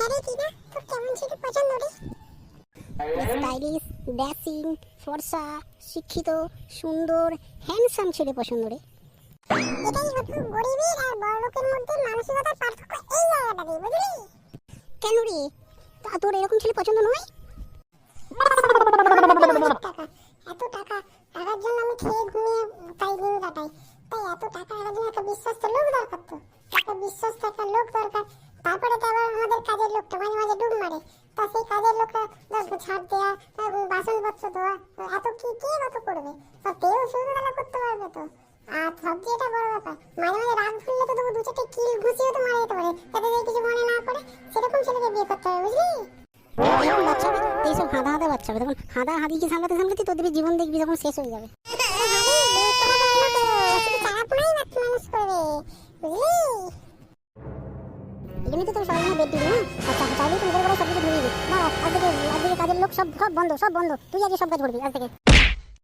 আরে টিনা, তোর কেমন ছেলে পছন্দ রে? স্টাইলিশ, ড্যাসিং, ফর্সা, শিক্ষিত, সুন্দর, হ্যান্ডসাম ছেলে পছন্দ রে। এটাই হতো গরিবের আর বড়লোকের মধ্যে মানসিকতার পার্থক্য, এই জায়গাটাতেই, বুঝলি? কেন রে, তা তোর এরকম ছেলে পছন্দ নয়? টাকা, এত টাকা টাকার জন্য আমি খেয়ে ঘুমিয়ে তাই দিন কাটাই। তাই এত টাকা টাকার জন্য একটা বিশ্বস্ত লোক দরকার, তো একটা বিশ্বস্ত একটা লোক দরকার। তারপরে তো আবার আমাদের কাজের লোকটা মাঝে মাঝে ডুব মারে, তা সেই কাজের লোকটা ছাড় দেওয়া, বাসনপত্র ধোয়া, এত কি কে কত করবে? তা তেও শুধু তাহলে করতে পারবে তো। আর সবচেয়ে এটা বড় ব্যাপার, মাঝে মাঝে রাগ ভুললে তো তবু দু চারটে কিল ঘুষিয়ে তো মারা যেতে পারে, যাতে যে কিছু মনে না করে। সেরকম ছেলেকে বিয়ে করতে হবে, বুঝলি? এরকম বাচ্চা হবে, এইসব হাঁদা হাঁদা বাচ্চা হবে, তখন হাঁদা হাঁদিকে সামলাতে সামলাতে তোদের জীবন দেখবি তখন শেষ হয়ে যাবে। এমনি তো তোর সবাই বেড দিবি না? আচ্ছা, চাইলেই তো বড় বড় সব কিছু ধরিয়ে দিবি না। আজ থেকে কাজের লোক সব বন্ধ, সব বন্ধ। তুই আগে সব কাজ করবি আজ থেকে।